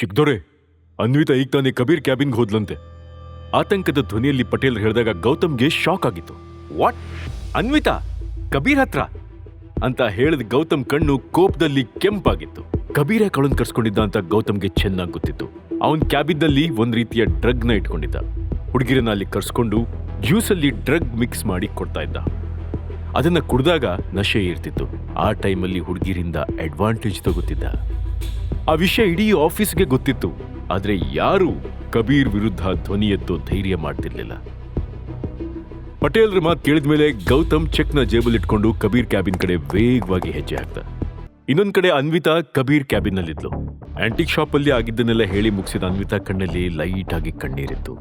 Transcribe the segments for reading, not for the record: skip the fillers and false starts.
ಚಿಕ್ಕದೊರೆ, ಅನ್ವಿತಾ ಈಗ ತಾನೇ ಕಬೀರ್ ಕ್ಯಾಬಿನ್ಗೆ ಹೋದ್ಲಂತೆ. ಆತಂಕದ ಧ್ವನಿಯಲ್ಲಿ ಪಟೇಲ್ ಹೇಳಿದಾಗ ಗೌತಮ್ಗೆ ಶಾಕ್ ಆಗಿತ್ತು. ವಾಟ್? ಅನ್ವಿತಾ ಕಬೀರ್ ಹತ್ರ ಅಂತ ಹೇಳಿದ ಗೌತಮ್ ಕಣ್ಣು ಕೋಪದಲ್ಲಿ ಕೆಂಪಾಗಿತ್ತು. ಕಬೀರ ಕಳನ್ ಕರ್ಸ್ಕೊಂಡಿದ್ದ ಅಂತ ಗೌತಮ್ಗೆ ಚೆನ್ನಾಗಿ ಗೊತ್ತಿತ್ತು. ಅವನ್ ಕ್ಯಾಬಿನ್ನಲ್ಲಿ ಒಂದ್ ರೀತಿಯ ಡ್ರಗ್ ನ ಇಟ್ಕೊಂಡಿದ್ದ. ಹುಡುಗಿರನ್ನ ಅಲ್ಲಿ ಕರ್ಸ್ಕೊಂಡು ಜ್ಯೂಸಲ್ಲಿ ಡ್ರಗ್ ಮಿಕ್ಸ್ ಮಾಡಿ ಕೊಡ್ತಾ ಇದ್ದ. ಅದನ್ನ ಕುಡ್ದಾಗ ನಶೆ ಇರ್ತಿತ್ತು. ಆ ಟೈಮಲ್ಲಿ ಹುಡುಗಿರಿಂದ ಅಡ್ವಾಂಟೇಜ್ ತಗೋತಿದ್ದ. ಆ ವಿಷಯ ಇಡೀ ಆಫೀಸ್ಗೆ ಗೊತ್ತಿತ್ತು. ಆದ್ರೆ ಯಾರು ಕಬೀರ್ ವಿರುದ್ಧ ಧ್ವನಿ ಎತ್ತೋ ಧೈರ್ಯ ಮಾಡ್ತಿರ್ಲಿಲ್ಲ. ಪಟೇಲ್ರ ಮಾತು ಕೇಳಿದ ಮೇಲೆ ಗೌತಮ್ ಚೆಕ್ನ ಜೇಬಲ್ ಇಟ್ಕೊಂಡು ಕಬೀರ್ ಕ್ಯಾಬಿನ್ ಕಡೆ ವೇಗವಾಗಿ ಹೆಜ್ಜೆ ಹಾಕ್ತ. ಇನ್ನೊಂದ್ ಕಡೆ ಅನ್ವಿತಾ ಕಬೀರ್ ಕ್ಯಾಬಿನ್ ನಲ್ಲಿದ್ಲು. ಆಂಟಿಕ್ ಶಾಪ್ ಅಲ್ಲಿ ಆಗಿದ್ದನ್ನೆಲ್ಲ ಹೇಳಿ ಮುಗಿಸಿದ ಅನ್ವಿತಾ ಕಣ್ಣಲ್ಲಿ ಲೈಟ್ ಆಗಿ ಕಣ್ಣೀರಿತ್ತು.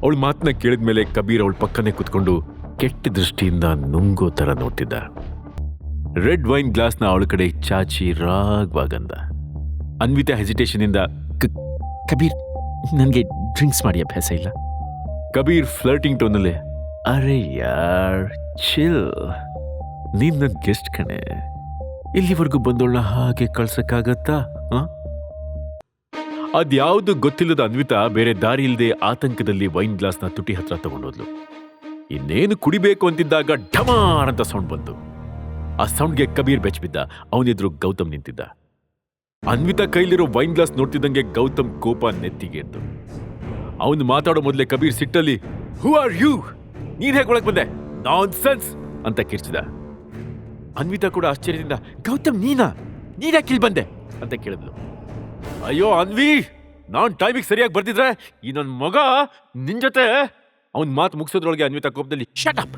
ಅವಳ ಮಾತನ್ನ ಕೇಳಿದ ಮೇಲೆ ಕಬೀರ್ ಅವಳ ಪಕ್ಕನೆ ಕುತ್ಕೊಂಡು ಕೆಟ್ಟ ದೃಷ್ಟಿಯಿಂದ ನುಂಗೋ ತರ ನೋಡ್ತಿದ್ದ. ರೆಡ್ ವೈನ್ ಗ್ಲಾಸ್ನ ಅವಳ ಕಡೆ ಚಾಚಿ ರಾಗವಾಗಂದ. ಅನ್ವಿತಾ ಹೆಸಿಟೇಷನ್ ಇಂದ ಕಬೀರ್, ನನಗೆ ಡ್ರಿಂಕ್ಸ್ ಮಾಡಿ ಅಭ್ಯಾಸ ಇಲ್ಲ. ಕಬೀರ್ ಫ್ಲರ್ಟಿಂಗ್ ಟೋನಲ್ಲೇ, ಅರೆ ಯಾರ್ ಚಿಲ್, ನೀನ್ ನನ್ ಗೆಸ್ಟ್ ಕಣೆ, ಇಲ್ಲಿವರೆಗೂ ಬಂದೋಳ ಹಾಗೆ ಕಳ್ಸಕ್ಕಾಗತ್ತಾ? ಅದ್ಯಾವುದು ಗೊತ್ತಿಲ್ಲದ ಅನ್ವಿತಾ ಬೇರೆ ದಾರಿ ಇಲ್ಲದೆ ಆತಂಕದಲ್ಲಿ ವೈನ್ ಗ್ಲಾಸ್ನ ತುಟಿ ಹತ್ರ ತಗೊಂಡೋದ್ಲು. ಇನ್ನೇನು ಕುಡಿಬೇಕು ಅಂತಿದ್ದಾಗ ಢಮಾರ್ ಅಂತ ಸೌಂಡ್ ಬಂತು. ಆ ಸೌಂಡ್ಗೆ ಕಬೀರ್ ಬೆಚ್ಚಬಿದ್ದ. ಅವನೆದ್ರು ಗೌತಮ್ ನಿಂತಿದ್ದ. ಅನ್ವಿತಾ ಕೈಲಿರೋ ವೈನ್ ಗ್ಲಾಸ್ ನೋಡ್ತಿದ್ದಂಗೆ ಗೌತಮ್ ಕೋಪ ನೆತ್ತಿಗೆ ಎದ್ದು. ಅವನು ಮಾತಾಡೋ ಮೊದಲೇ ಕಬೀರ್ ಸಿಟ್ಟಲ್ಲಿ, ಹೂ ಆರ್ ಯು, ನೀನ್ ಹೇಗೆ ಒಳಗ್ ಬಂದೆ, ನಾನ್ಸೆನ್ಸ್ ಅಂತ ಕಿರ್ಚಿದ. ಅನ್ವಿತಾ ಕೂಡ ಆಶ್ಚರ್ಯದಿಂದ, ಗೌತಮ್ ನೀನ್ಯಾಕೆ ಇಲ್ಲಿ ಬಂದೆ ಅಂತ ಕೇಳಿದ್ಲು. ಅಯ್ಯೋ ಅನ್ವಿ, ನಾನ್ ಟೈಮಿಗೆ ಸರಿಯಾಗಿ ಬರ್ತಿದ್ರೆ ಈ ನನ್ ಮಗ ನಿನ್ ಜೊತೆ. ಅವನ್ ಮಾತು ಮುಗಿಸೋದ್ರೊಳಗೆ ಅನ್ವಿತಾ ಕೋಪದಲ್ಲಿ, ಶಟ್ ಅಪ್,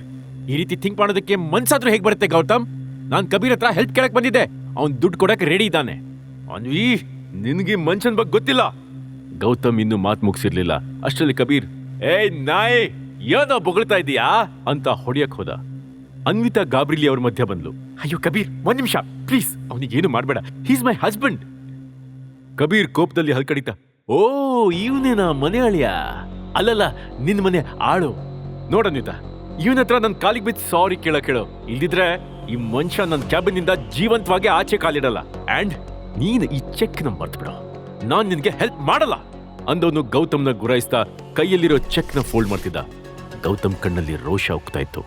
ಈ ರೀತಿ ಥಿಂಕ್ ಮಾಡೋದಕ್ಕೆ ಮನ್ಸಾದ್ರೂ ಹೇಗೆ ಬರುತ್ತೆ ಗೌತಮ್? ನಾನ್ ಕಬೀರ್ ಹತ್ರ ಹೆಲ್ಪ್ ಕೇಳಕ್ ಬಂದಿದ್ದೆ, ಅವ್ನ್ ದುಡ್ಡು ಕೊಡಕ್ ರೆಡಿ ಇದ್ದಾನೆ. ಅನ್ವಿ, ನಿನ್ಗೆ ಮನ್ಷನ್ ಬಗ್ಗೆ ಗೊತ್ತಿಲ್ಲ. ಗೌತಮ್ ಇನ್ನು ಮಾತು ಮುಗಿಸಿರ್ಲಿಲ್ಲ. ಅಷ್ಟರಲ್ಲಿ ಕಬೀರ್, ಏಯ್ ನಾಯಿ, ಏನೋ ಬೊಗಳ್ತಾ ಇದೀಯಾ ಅಂತ ಹೊಡಿಯಕ್ ಹೋದ. ಅನ್ವಿತಾ ಗಾಬ್ರಿಲಿ ಅವ್ರ ಮಧ್ಯ ಬಂದ್ಲು. ಅಯ್ಯೋ ಕಬೀರ್, ಒಂದ್ ನಿಮಿಷ ಪ್ಲೀಸ್, ಅವನಿಗೇನು ಮಾಡ್ಬೇಡ, ಹೀಸ್ ಮೈ ಹಸ್ಬೆಂಡ್. ಕಬೀರ್ ಕೋಪದಲ್ಲಿ ಹಲ್ಕಡಿತ, ಓ ಇವನೇನಾ ಮನೆ ಅಳಿಯ? ಅಲ್ಲಲ್ಲ, ನಿನ್ ಮನೆ ಆಳು. ನೋಡನ್ವಿತಾ, ಇವನ ಹತ್ರ ನನ್ ಕಾಲಿಗೆ ಬಿದ್ದು ಸಾರಿ ಕೇಳೋ, ಇಲ್ದಿದ್ರೆ ಈ ಮನುಷ್ಯ ನನ್ನ ಕ್ಯಾಬಿನ್ ನಿಂದ ಜೀವಂತವಾಗಿ ಆಚೆ ಕಾಲಿಡಲ್ಲ. ಅಂಡ್ ನೀನ್ ಈ ಚೆಕ್ ನ ಮರ್ತ್ಬಿಡು, ನಾನ್ ನಿನ್ಗೆ ಹೆಲ್ಪ್ ಮಾಡಲ್ಲ ಅಂದವನು ಗೌತಮ್ನ ಗುರಾಯಿಸ್ತಾ ಕೈಯಲ್ಲಿರೋ ಚೆಕ್ ನ ಫೋಲ್ಡ್ ಮಾಡ್ತಿದ್ದ. ಗೌತಮ್ ಕಣ್ಣಲ್ಲಿ ರೋಷ ಉಕ್ತಾ ಇತ್ತು.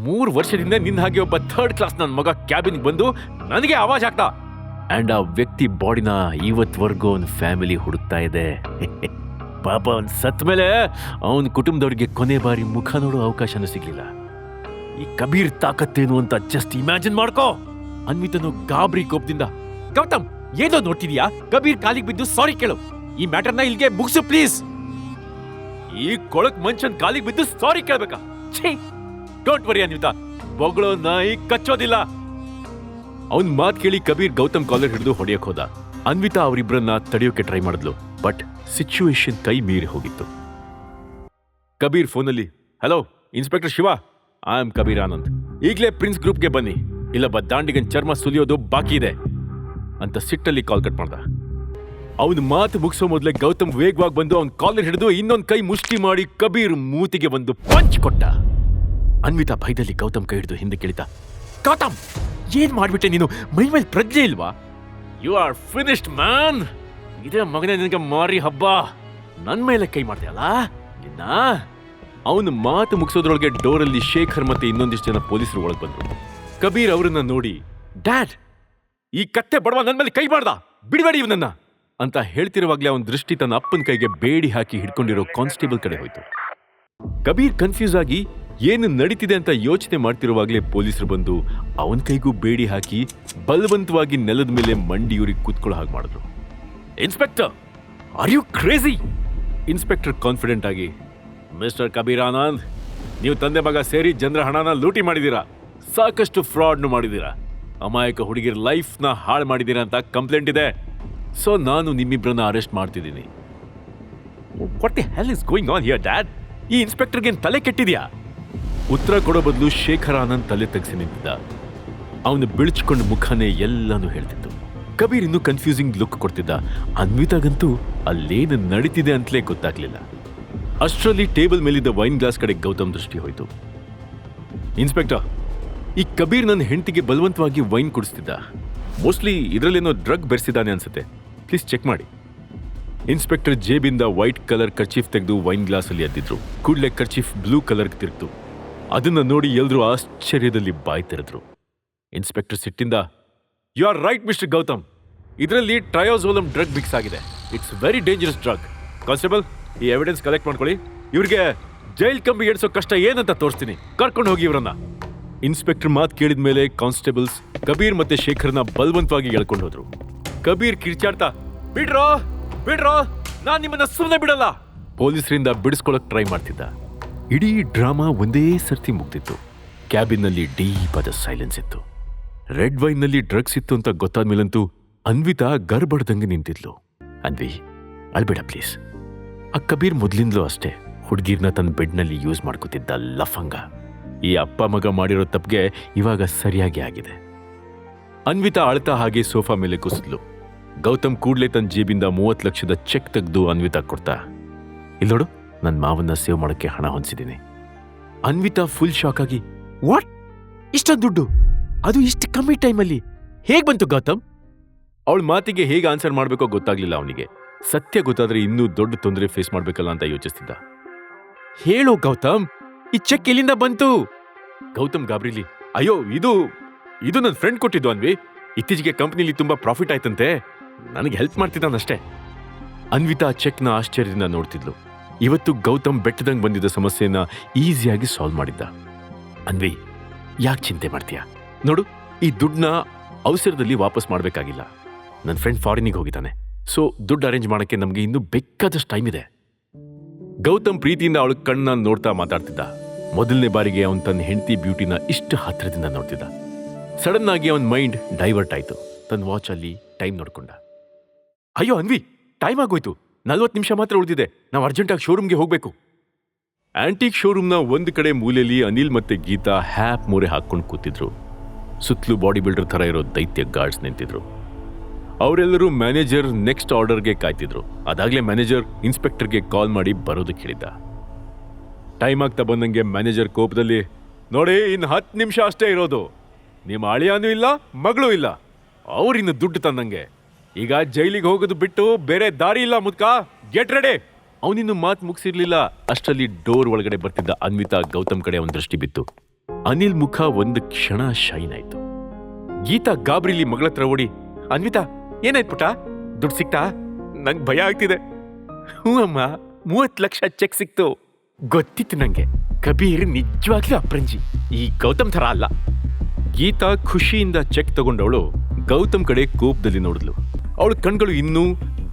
3 ವರ್ಷದಿಂದ ನಿನ್ನ ಹಾಗೆ ಒಬ್ಬ ಥರ್ಡ್ ಕ್ಲಾಸ್ ನನ್ನ ಮಗ ಕ್ಯಾಬಿನ್ ಬಂದು ನನಗೆ ಆವಾಜ್ ಹಾಕ್ತಾ. ಅಂಡ್ ಆ ವ್ಯಕ್ತಿ ಬಾಡಿನ ಇವತ್ವರೆಗೂ ಅವನ ಫ್ಯಾಮಿಲಿ ಹುಡುಕ್ತಾ ಇದೆ. ಪಾಪ ಅವನ್ ಸತ್ ಮೇಲೆ ಅವನ ಕುಟುಂಬದವ್ರಿಗೆ ಕೊನೆ ಬಾರಿ ಮುಖ ನೋಡೋ ಅವಕಾಶನೂ ಸಿಗ್ಲಿಲ್ಲ. ಈ ಕಬೀರ್ ತಾಕತ್ತೇನು ಅಂತ ಜಸ್ಟ್ ಇಮ್ಯಾಜಿನ್ ಮಾಡ್ಕೋ. ಅನ್ವಿತನು ಗಾಬರಿ ಕೋಪದಿಂದ, ಗೌತಮ್ ಏನೋ ನೋಡ್ತಿದ್ಯಾ? ಕಬೀರ್ ಕಾಲಿಗೆ ಬಿದ್ದು ಸಾರಿ ಕೇಳು, ಈ ಮ್ಯಾಟರ್ನ ಇಲ್ಲಿಗೆ ಮುಗಿಸು ಪ್ಲೀಸ್. ಈ ಕೊಳಕ್ ಮನುಷ್ಯನ್ ಕಾಲಿಗೆ ಬಿದ್ದು ಸಾರಿ ಕೇಳ್ಬೇಕಾ? ಛೀ, ಡೋಂಟ್ ವರಿ ಅನ್ವಿತಾ, ಬೊಗಳೋ ನಾಯಿ ಕಚ್ಚೋದಿಲ್ಲ. ಅವನ್ ಮಾತ್ ಕೇಳಿ ಕಬೀರ್ ಗೌತಮ್ ಕಾಲರ್ ಹಿಡಿದು ಹೊಡೆಯಕ್ ಹೋದ. ಅನ್ವಿತಾ ಅವರಿಬ್ಬರನ್ನ ತಡೆಯೋಕೆ ಟ್ರೈ ಮಾಡಿದ್ಲು. ಬಟ್ ಸಿಚುವೇಶನ್ ಕೈ ಮೀರಿ ಹೋಗಿತ್ತು. ಕಬೀರ್ ಫೋನಲ್ಲಿ, hello inspector Shiva, I am Kabir Anand, ಈಗಲೇ ಪ್ರಿನ್ಸ್ ಗ್ರೂಪ್ಗೆ ಬನ್ನಿ, ಇಲ್ಲೊಬ್ಬ ದಾಂಡಿಗನ್ ಚರ್ಮ ಸುಲಿಯೋದು ಬಾಕಿ ಇದೆ ಅಂತ ಸಿಟ್ಟಲ್ಲಿ ಕಾಲ್ ಕಟ್ ಮಾಡ್ದ. ಅವನ್ ಮಾತು ಮುಗಿಸೋ ಮೊದಲೇ ಗೌತಮ್ ವೇಗವಾಗಿ ಬಂದು ಅವನ್ ಕಾಲರ್ ಹಿಡಿದು ಇನ್ನೊಂದ್ ಕೈ ಮುಷ್ಟಿ ಮಾಡಿ ಕಬೀರ್ ಮೂತಿಗೆ ಬಂದು ಪಂಚ್ ಕೊಟ್ಟ. ಅನ್ವಿತಾ ಭಯದಲ್ಲಿ ಗೌತಮ್ ಕೈ ಹಿಡಿದು ಹಿಂದೆ ಕೇಳಿದ, ಗೌತಮ್ ಏನ್ ಮಾಡ್ಬಿಟ್ಟೆ ನೀನು? ಮೈ ಮೇಲೆ ಪ್ರಜ್ಞೆ ಇಲ್ವಾ? You are finished man. ಇದೇ ಮಗನೇ ನಿನಗೆ ಮಾರಿ ಹಬ್ಬ, ನನ್ ಮೇಲೆ ಕೈ ಮಾಡ್ತೀಯಲ್ಲ ನಿನ್ನ. ಅವನು ಮಾತು ಮುಗಿಸೋದ್ರೊಳಗೆ ಡೋರಲ್ಲಿ ಶೇಖರ್ ಮತ್ತೆ ಇನ್ನೊಂದಿಷ್ಟು ಜನ ಪೊಲೀಸರು ಒಳಗೆ ಬಂದ್ರು. ಕಬೀರ್ ಅವರನ್ನ ನೋಡಿ, ಡ್ಯಾಡ್, ಈ ಕತ್ತೆ ಬಡವ ನನ್ ಮೇಲೆ ಕೈ ಮಾಡ್ದ, ಬಿಡಬೇಡಿ ಇವನನ್ನ ಅಂತ ಹೇಳ್ತಿರುವಾಗ್ಲೇ ಅವನ ದೃಷ್ಟಿ ತನ್ನ ಅಪ್ಪನ ಕೈಗೆ ಬೇಡಿ ಹಾಕಿ ಹಿಡ್ಕೊಂಡಿರೋ ಕಾನ್ಸ್ಟೇಬಲ್ ಕಡೆ ಹೋಯ್ತು. ಕಬೀರ್ ಕನ್ಫ್ಯೂಸ್ ಆಗಿ ಏನು ನಡೀತಿದೆ ಅಂತ ಯೋಚನೆ ಮಾಡ್ತಿರುವಾಗ್ಲೇ ಪೊಲೀಸರು ಬಂದು ಅವನ ಕೈಗೂ ಬೇಡಿ ಹಾಕಿ ಬಲವಂತವಾಗಿ ನೆಲದ ಮೇಲೆ ಮಂಡಿಯೂರಿ ಕೂತ್ಕೊಳ್ಳೋ ಹಾಗೆ ಮಾಡಿದ್ರು. Inspector, are you crazy? Inspector confident ಆಗಿ, ಮಿಸ್ಟರ್ ಕಬೀರ್ ಆನಂದ್, ನೀವು ತಂದೆ ಮಗ ಸೇರಿ ಜನರ ಹಣನ ಲೂಟಿ ಮಾಡಿದೀರಾ, ಸಾಕಷ್ಟು ಫ್ರಾಡ್ನು ಮಾಡಿದೀರಾ, ಅಮಾಯಕ ಹುಡುಗಿರ ಲೈಫ್ನ ಹಾಳು ಮಾಡಿದೀರಾ ಅಂತ ಕಂಪ್ಲೇಂಟ್ ಇದೆ. ಸೊ ನಾನು ನಿಮ್ಮಿಬ್ಬರನ್ನ ಅರೆಸ್ಟ್ ಮಾಡ್ತಿದ್ದೀನಿ. What the hell is going on here dad? ಈ ಇನ್ಸ್ಪೆಕ್ಟರ್ಗೆ ತಲೆ ಕೆಟ್ಟಿದ್ಯಾ? ಉತ್ತರ ಕೊಡೋ ಬದಲು ಶೇಖರ್ ಆನಂದ್ ತಲೆ ತಗ್ಸಿ ನಿಂತಿದ್ದ. ಅವನು ಬಿಳಿಚ್ಕೊಂಡು ಮುಖನೇ ಎಲ್ಲಾನು ಹೇಳ್ತಿತ್ತು. ಕಬೀರ್ ಇನ್ನೂ ಕನ್ಫ್ಯೂಸಿಂಗ್ ಲುಕ್ ಕೊಡ್ತಿದ್ದ. ಅನ್ವಿತಾಗಂತೂ ಅಲ್ಲೇನು ನಡೀತಿದೆ ಅಂತಲೇ ಗೊತ್ತಾಗ್ಲಿಲ್ಲ. ಅಷ್ಟರಲ್ಲಿ ಟೇಬಲ್ ಮೇಲಿದ್ದ ವೈನ್ ಗ್ಲಾಸ್ ಕಡೆ ಗೌತಮ್ ದೃಷ್ಟಿ ಹೋಯ್ತು. ಇನ್ಸ್ಪೆಕ್ಟರ್, ಈ ಕಬೀರ್ ನನ್ನ ಹೆಂಡತಿಗೆ ಬಲವಂತವಾಗಿ ವೈನ್ ಕುಡಿಸ್ತಿದ್ದ. ಮೋಸ್ಟ್ಲಿ ಇದರಲ್ಲೇನೋ ಡ್ರಗ್ ಬೆರೆಸಿದ್ದಾನೆ ಅನ್ಸುತ್ತೆ, ಪ್ಲೀಸ್ ಚೆಕ್ ಮಾಡಿ. ಇನ್ಸ್ಪೆಕ್ಟರ್ ಜೇಬಿಂದ ವೈಟ್ ಕಲರ್ ಕರ್ಚೀಫ್ ತೆಗೆದು ವೈನ್ ಗ್ಲಾಸ್ ಅಲ್ಲಿ ಎದ್ದಿದ್ರು. ಕೂಡ್ಲೆ ಕರ್ಚೀಫ್ ಬ್ಲೂ ಕಲರ್ ತಿರುಗ್ತು. ಅದನ್ನ ನೋಡಿ ಎಲ್ರೂ ಆಶ್ಚರ್ಯದಲ್ಲಿ ಬಾಯ್ ತೆರೆದ್ರು. ಇನ್ಸ್ಪೆಕ್ಟರ್ ಸಿಟ್ಟಿಂದ, you are right mister Gautam, ಇದರಲ್ಲಿ ಟ್ರಯೋಸೋಲಮ್ ಡ್ರಗ್ ಮಿಕ್ಸ್ ಆಗಿದೆ. It's very dangerous drug. Constable, ಈ ಎವಿಡೆನ್ಸ್ ಕಲೆಕ್ಟ್ ಮಾಡ್ಕೊಳ್ಳಿ. ಇವ್ರಿಗೆ ಜೈಲ್ ಕಂಬಿ ಎಡ್ಸೋ ಕಷ್ಟ ಏನಂತ ತೋರಿಸ್ತೀನಿ. ಕರ್ಕೊಂಡು ಹೋಗಿ ಇವ್ರನ್ನ. ಇನ್ಸ್ಪೆಕ್ಟರ್ ಮಾತು ಕೇಳಿದ ಮೇಲೆ ಕಾನ್ಸ್ಟೇಬಲ್ಸ್ ಕಬೀರ್ ಮತ್ತೆ ಶೇಖರ್ನ ಬಲವಂತವಾಗಿ ಎಳ್ಕೊಂಡು ಹೋದ್ರು. ಕಬೀರ್ ಕಿರ್ಚಾಡ್ತಾ, ಬಿಡ್ರೋ ಬಿಡ್ರೋ, ನಾನ್ ನಿಮ್ಮನ್ನ ಸುಮ್ಮನೆ ಬಿಡಲ್ಲ. ಪೊಲೀಸರಿಂದ ಬಿಡಿಸ್ಕೊಳಕ್ ಟ್ರೈ ಮಾಡ್ತಿದ್ದ. ಇಡೀ ಡ್ರಾಮಾ ಒಂದೇ ಸರ್ತಿ ಮುಗ್ದಿತ್ತು. ಕ್ಯಾಬಿನ್ನಲ್ಲಿ ಡೀಪ್ ಆದ ಸೈಲೆನ್ಸ್ ಇತ್ತು. ರೆಡ್ ವೈನ್ನಲ್ಲಿ ಡ್ರಗ್ಸ್ ಇತ್ತು ಅಂತ ಗೊತ್ತಾದ್ಮೇಲಂತೂ ಅನ್ವಿತಾ ಗರ್ಬಡ್ದಂಗೆ ನಿಂತಿದ್ಲು. ಅನ್ವಿ, ಅಳ್ಬೇಡ ಪ್ಲೀಸ್. ಆ ಕಬೀರ್ ಮೊದ್ಲಿಂದಲೂ ಅಷ್ಟೇ ಹುಡುಗಿರ್ನ ತನ್ನ ಬೆಡ್ನಲ್ಲಿ ಯೂಸ್ ಮಾಡ್ಕೋತಿದ್ದ ಲಫಂಗ. ಈ ಅಪ್ಪ ಮಗ ಮಾಡಿರೋ ತಪ್ಪಿಗೆ ಇವಾಗ ಸರಿಯಾಗಿ ಆಗಿದೆ. ಅನ್ವಿತಾ ಅಳ್ತಾ ಹಾಗೆ ಸೋಫಾ ಮೇಲೆ ಕುಸಿದ್ಲು. ಗೌತಮ್ ಕೂಡ್ಲೆ ತನ್ನ ಜೇಬಿಂದ 30 ಲಕ್ಷದ ಚೆಕ್ ತೆಗೆದು ಅನ್ವಿತಾ ಕೊಡ್ತಾ, ಇಲ್ಲೋಡು, ನನ್ನ ಮಾವನ್ನ ಸೇವ್ ಮಾಡೋಕ್ಕೆ ಹಣ ಹೊಂದಿಸಿದ್ದೀನಿ. ಅನ್ವಿತಾ ಫುಲ್ ಶಾಕ್ ಆಗಿ, ವಾಟ್? ಇಷ್ಟೊಂದು ದುಡ್ಡು, ಅದು ಇಷ್ಟು ಕಮ್ಮಿ ಟೈಮಲ್ಲಿ ಹೇಗ್ ಬಂತು ಗೌತಮ್? ಅವಳ ಮಾತಿಗೆ ಹೇಗೆ ಆನ್ಸರ್ ಮಾಡಬೇಕೋ ಗೊತ್ತಾಗ್ಲಿಲ್ಲ ಅವನಿಗೆ. ಸತ್ಯ ಗೊತ್ತಾದ್ರೆ ಇನ್ನೂ ದೊಡ್ಡ ತೊಂದರೆ ಫೇಸ್ ಮಾಡ್ಬೇಕಲ್ಲ ಅಂತ ಯೋಚಿಸ್ತಿದ್ದ. ಹೇಳೋ ಗೌತಮ್, ಈ ಚೆಕ್ ಎಲ್ಲಿಂದ ಬಂತು? ಗೌತಮ್ ಗಾಬ್ರಿಲಿ, ಅಯ್ಯೋ ಇದು ನನ್ನ ಫ್ರೆಂಡ್ ಕೊಟ್ಟಿದ್ದು ಅನ್ವಿ. ಇತ್ತೀಚೆಗೆ ಕಂಪ್ನಿಲಿ ತುಂಬಾ ಪ್ರಾಫಿಟ್ ಆಯ್ತಂತೆ, ನನಗೆ ಹೆಲ್ಪ್ ಮಾಡ್ತಿದ್ದಾನಷ್ಟೇ. ಅನ್ವಿತಾ ಚೆಕ್ನ ಆಶ್ಚರ್ಯದಿಂದ ನೋಡ್ತಿದ್ಲು. ಇವತ್ತು ಗೌತಮ್ ಬೆಟ್ಟದಂಗೆ ಬಂದಿದ್ದ ಸಮಸ್ಯೆನ ಈಸಿಯಾಗಿ ಸಾಲ್ವ್ ಮಾಡಿದ್ದ. ಅನ್ವಿ, ಯಾಕೆ ಚಿಂತೆ ಮಾಡ್ತೀಯಾ? ನೋಡು, ಈ ದುಡ್ಡನ್ನ ಅವಸರದಲ್ಲಿ ವಾಪಸ್ ಮಾಡಬೇಕಾಗಿಲ್ಲ. ನನ್ನ ಫ್ರೆಂಡ್ ಫಾರಿನಿಗೆ ಹೋಗಿದ್ದಾನೆ, ಸೊ ದುಡ್ಡು ಅರೇಂಜ್ ಮಾಡೋಕ್ಕೆ ನಮಗೆ ಇನ್ನೂ ಬೇಕಾದಷ್ಟು ಟೈಮ್ ಇದೆ. ಗೌತಮ್ ಪ್ರೀತಿಯಿಂದ ಅವಳ ಕಣ್ಣ ನೋಡ್ತಾ ಮಾತಾಡ್ತಿದ್ದ. ಮೊದಲನೇ ಬಾರಿಗೆ ಅವನು ತನ್ನ ಹೆಂಡತಿ ಬ್ಯೂಟಿನ ಇಷ್ಟು ಹತ್ತಿರದಿಂದ ನೋಡ್ತಿದ್ದ. ಸಡನ್ ಆಗಿ ಅವನ ಮೈಂಡ್ ಡೈವರ್ಟ್ ಆಯ್ತು. ತನ್ನ ವಾಚ್ ಅಲ್ಲಿ ಟೈಮ್ ನೋಡ್ಕೊಂಡ. ಅಯ್ಯೋ ಅನ್ವಿ, ಟೈಮ್ ಆಗೋಯ್ತು, 40 ನಿಮಿಷ ಮಾತ್ರ ಉಳಿದಿದೆ. ನಾವು ಅರ್ಜೆಂಟಾಗಿ ಶೋರೂಮ್ಗೆ ಹೋಗ್ಬೇಕು. ಆಂಟಿಕ್ ಶೋರೂಮ್ನ ಒಂದು ಕಡೆ ಮೂಲೆಯಲ್ಲಿ ಅನಿಲ್ ಮತ್ತೆ ಗೀತಾ ಹ್ಯಾಪ್ ಮೂರೆ ಹಾಕೊಂಡು ಕೂತಿದ್ರು. ಸುತ್ತಲೂ ಬಾಡಿ ಬಿಲ್ಡರ್ ಥರ ಇರೋ ದೈತ್ಯ ಗಾರ್ಡ್ಸ್ ನಿಂತಿದ್ರು. ಅವರೆಲ್ಲರೂ ಮ್ಯಾನೇಜರ್ ನೆಕ್ಸ್ಟ್ ಆರ್ಡರ್ಗೆ ಕಾಯ್ತಿದ್ರು. ಅದಾಗಲೇ ಮ್ಯಾನೇಜರ್ ಇನ್ಸ್ಪೆಕ್ಟರ್ಗೆ ಕಾಲ್ ಮಾಡಿ ಬರೋದಕ್ಕೆ ಹೇಳಿದ್ದ. ಟೈಮ್ ಆಗ್ತಾ ಬಂದಂಗೆ ಮ್ಯಾನೇಜರ್ ಕೋಪದಲ್ಲಿ, ನೋಡಿ, ಇನ್ನು 10 ನಿಮಿಷ ಅಷ್ಟೇ ಇರೋದು. ನಿಮ್ಮ ಅಳಿಯಾನೂ ಇಲ್ಲ, ಮಗಳೂ ಇಲ್ಲ. ಅವ್ರಿನ್ನು ದುಡ್ಡು ತಂದಂಗೆ. ಈಗ ಜೈಲಿಗೆ ಹೋಗೋದು ಬಿಟ್ಟು ಬೇರೆ ದಾರಿ ಇಲ್ಲ ಮುದ್ಕ. Get ready. ಅವನಿನ್ನು ಮಾತು ಮುಗಿಸಿರ್ಲಿಲ್ಲ ಅಷ್ಟರಲ್ಲಿ ಡೋರ್ ಒಳಗಡೆ ಬರ್ತಿದ್ದ ಅನ್ವಿತಾ ಗೌತಮ್ ಕಡೆ ಅವನ ದೃಷ್ಟಿ ಬಿತ್ತು. ಅನಿಲ್ ಮುಖ ಒಂದು ಕ್ಷಣ ಶೈನ್ ಆಯ್ತು. ಗೀತಾ ಗಾಬ್ರಿಲಿ ಮಗಳ ಹತ್ರ ಓಡಿ, ಅನ್ವಿತಾ, ಏನಾಯ್ತು ಪುಟ? ದುಡ್ಡು ಸಿಕ್ತಾ? ನಂಗೆ ಭಯ ಆಗ್ತಿದೆ. ಹ್ಞೂ ಅಮ್ಮ, 30 ಲಕ್ಷ ಚೆಕ್ ಸಿಕ್ತು. ಗೊತ್ತಿತ್ತು ನಂಗೆ, ಕಬೀರ್ ನಿಜವಾಗ್ಲೂ ಅಪ್ರಂಜಿ, ಈ ಗೌತಮ್ ಥರ ಅಲ್ಲ. ಗೀತಾ ಖುಷಿಯಿಂದ ಚೆಕ್ ತಗೊಂಡವಳು ಗೌತಮ್ ಕಡೆ ಕೋಪದಲ್ಲಿ ನೋಡಿದ್ಲು. ಅವಳ ಕಣ್ಗಳು ಇನ್ನೂ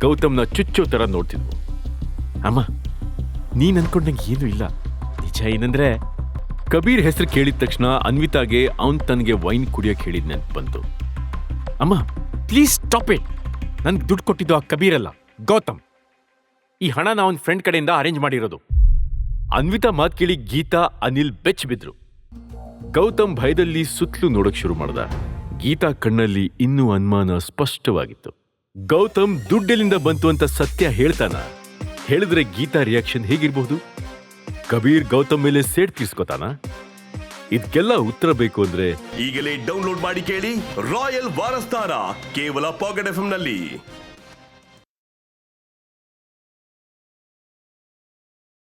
ಗೌತಮ್ನ ಚುಚ್ಚೋ ತರ ನೋಡ್ತಿದ್ವು. ಅಮ್ಮ, ನೀನ್ ಅನ್ಕೊಂಡಂಗೆ ಏನೂ ಇಲ್ಲ. ನಿಜ ಏನಂದ್ರೆ, ಕಬೀರ್ ಹೆಸರು ಕೇಳಿದ ತಕ್ಷಣ ಅನ್ವಿತಾಗೆ ಅವನ್ ತನಗೆ ವೈನ್ ಕುಡಿಯೋಕೆ ಹೇಳಿದ್ ನೆನ್ಪು ಬಂತು. ಅಮ್ಮ, ಪ್ಲೀಸ್ ಸ್ಟಾಪ್ ಇಟ್. ನನ್ಗೆ ದುಡ್ಡು ಕೊಟ್ಟಿದ್ದು ಆ ಕಬೀರ್ ಅಲ್ಲ, ಗೌತಮ್. ಈ ಹಣನ ಅವನ ಫ್ರೆಂಡ್ ಕಡೆಯಿಂದ ಅರೇಂಜ್ ಮಾಡಿರೋದು. ಅನ್ವಿತಾ ಮಾತು ಕೇಳಿ ಗೀತಾ ಅನಿಲ್ ಬೆಚ್ಚ ಬಿದ್ರು. ಗೌತಮ್ ಭಯದಲ್ಲಿ ಸುತ್ತಲೂ ನೋಡಕ್ ಶುರು ಮಾಡ್ದ. ಗೀತಾ ಕಣ್ಣಲ್ಲಿ ಇನ್ನೂ ಅನುಮಾನ ಸ್ಪಷ್ಟವಾಗಿತ್ತು. ಗೌತಮ್ ದುಡ್ಡೆಲ್ಲಿಂದ ಬಂತು ಅಂತ ಸತ್ಯ ಹೇಳ್ತಾನ? ಹೇಳಿದ್ರೆ ಗೀತಾ ರಿಯಾಕ್ಷನ್ ಹೇಗಿರ್ಬಹುದು? ಕಬೀರ್ ಗೌತಮ್ ಮೇಲೆ ಸೇಡ್ ತೀರ್ಸ್ಕೊತಾನ? ಇದಕ್ಕೆಲ್ಲ ಉತ್ತರ ಬೇಕು ಅಂದ್ರೆ ಈಗಲೇ ಡೌನ್ಲೋಡ್ ಮಾಡಿ ಕೇಳಿ ರಾಯಲ್ ವಾರಸ್ತಾರ ಕೇವಲ ಪಾಕೆಟ್ ಎಫ್ಎಂ ನಲ್ಲಿ.